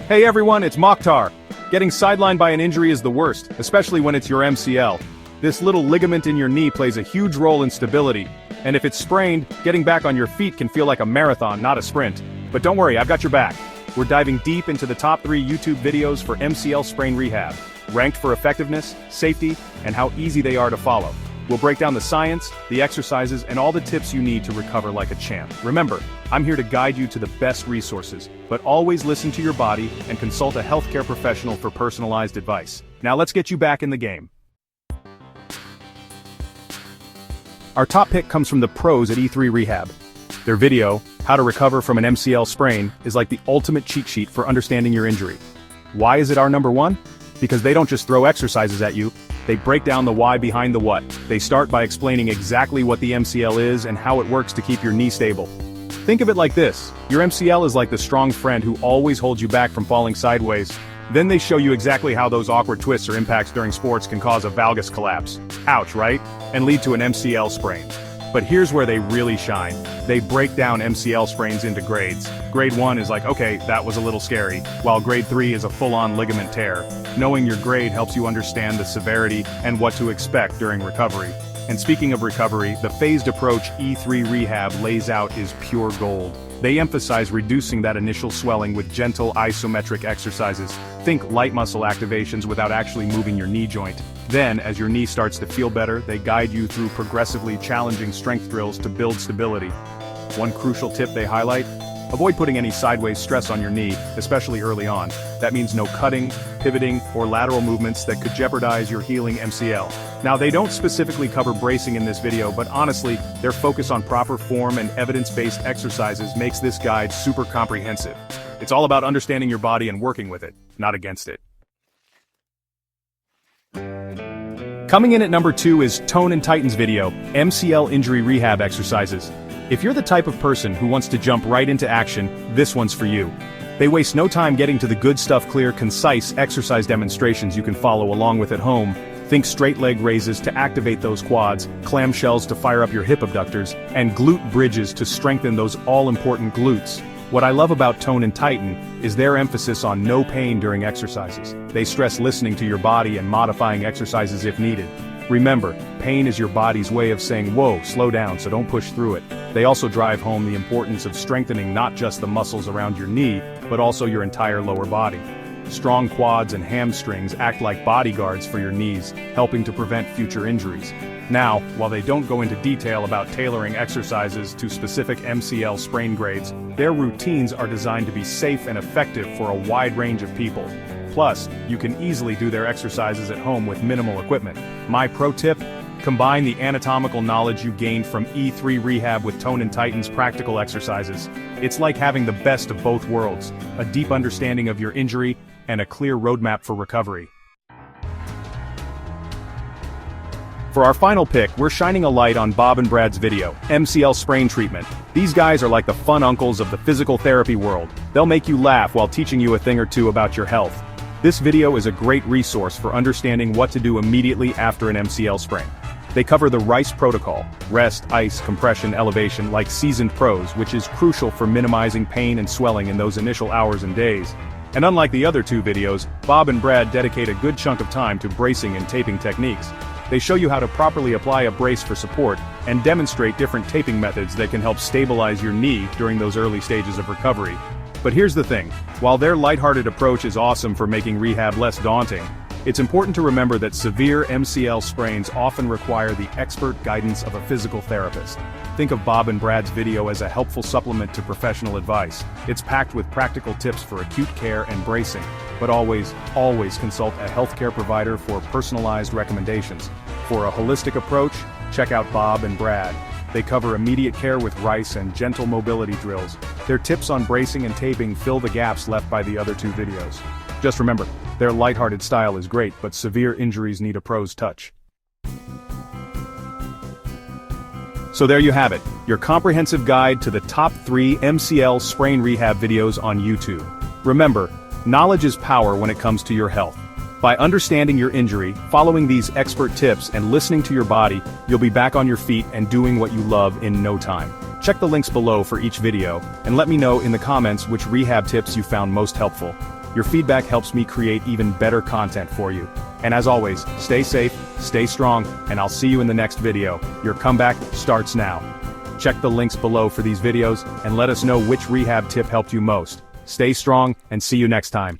Hey everyone, it's Mokhtar. Getting sidelined by an injury is the worst, especially when it's your MCL. This little ligament in your knee plays a huge role in stability, and if it's sprained, getting back on your feet can feel like a marathon, not a sprint. But don't worry, I've got your back. We're diving deep into the top 3 YouTube videos for MCL Sprain Rehab, ranked for effectiveness, safety, and how easy they are to follow. We'll break down the science, the exercises, and all the tips you need to recover like a champ. Remember, I'm here to guide you to the best resources, but always listen to your body and consult a healthcare professional for personalized advice. Now let's get you back in the game. Our top pick comes from the pros at E3 Rehab. Their video, How to Recover from an MCL Sprain, is like the ultimate cheat sheet for understanding your injury. Why is it our number 1? Because they don't just throw exercises at you, they break down the why behind the what. They start by explaining exactly what the MCL is and how it works to keep your knee stable. Think of it like this: your MCL is like the strong friend who always holds you back from falling sideways. Then they show you exactly how those awkward twists or impacts during sports can cause a valgus collapse. Ouch, right? And lead to an MCL sprain. But here's where they really shine. They break down MCL sprains into grades. Grade 1 is like, okay, that was a little scary, while grade 3 is a full-on ligament tear. Knowing your grade helps you understand the severity and what to expect during recovery. And speaking of recovery, the phased approach E3 Rehab lays out is pure gold. They emphasize reducing that initial swelling with gentle isometric exercises. Think light muscle activations without actually moving your knee joint. Then, as your knee starts to feel better, they guide you through progressively challenging strength drills to build stability. One crucial tip they highlight: avoid putting any sideways stress on your knee, especially early on. That means no cutting, pivoting, or lateral movements that could jeopardize your healing MCL. Now, they don't specifically cover bracing in this video, but honestly, their focus on proper form and evidence-based exercises makes this guide super comprehensive. It's all about understanding your body and working with it, not against it. Coming in at number 2 is Tone and Tighten's video, MCL Injury Rehab Exercises. If you're the type of person who wants to jump right into action, this one's for you. They waste no time getting to the good stuff: clear, concise exercise demonstrations you can follow along with at home. Think straight leg raises to activate those quads, clamshells to fire up your hip abductors, and glute bridges to strengthen those all-important glutes. What I love about Tone and Tighten is their emphasis on no pain during exercises. They stress listening to your body and modifying exercises if needed. Remember, pain is your body's way of saying, whoa, slow down, so don't push through it. They also drive home the importance of strengthening not just the muscles around your knee, but also your entire lower body. Strong quads and hamstrings act like bodyguards for your knees, helping to prevent future injuries. Now, while they don't go into detail about tailoring exercises to specific MCL sprain grades, their routines are designed to be safe and effective for a wide range of people. Plus, you can easily do their exercises at home with minimal equipment. My pro tip: combine the anatomical knowledge you gained from E3 Rehab with Tone and Tighten's practical exercises. It's like having the best of both worlds: a deep understanding of your injury and a clear roadmap for recovery. For our final pick, we're shining a light on Bob and Brad's video, MCL Sprain Treatment. These guys are like the fun uncles of the physical therapy world. They'll make you laugh while teaching you a thing or two about your health. This video is a great resource for understanding what to do immediately after an MCL sprain. They cover the RICE protocol: rest, ice, compression, elevation, like seasoned pros, which is crucial for minimizing pain and swelling in those initial hours and days. And unlike the other 2 videos, Bob and Brad dedicate a good chunk of time to bracing and taping techniques. They show you how to properly apply a brace for support, and demonstrate different taping methods that can help stabilize your knee during those early stages of recovery. But here's the thing: while their lighthearted approach is awesome for making rehab less daunting, it's important to remember that severe MCL sprains often require the expert guidance of a physical therapist. Think of Bob and Brad's video as a helpful supplement to professional advice. It's packed with practical tips for acute care and bracing, but always consult a healthcare provider for personalized recommendations. For a holistic approach, check out Bob and Brad. They cover immediate care with RICE and gentle mobility drills. Their tips on bracing and taping fill the gaps left by the other 2 videos. Just remember, their lighthearted style is great, but severe injuries need a pro's touch. So there you have it, your comprehensive guide to the top 3 MCL sprain rehab videos on YouTube. Remember, knowledge is power when it comes to your health. By understanding your injury, following these expert tips, and listening to your body, you'll be back on your feet and doing what you love in no time. Check the links below for each video, and let me know in the comments which rehab tips you found most helpful. Your feedback helps me create even better content for you. And as always, stay safe, stay strong, and I'll see you in the next video. Your comeback starts now. Check the links below for these videos, and let us know which rehab tip helped you most. Stay strong, and see you next time.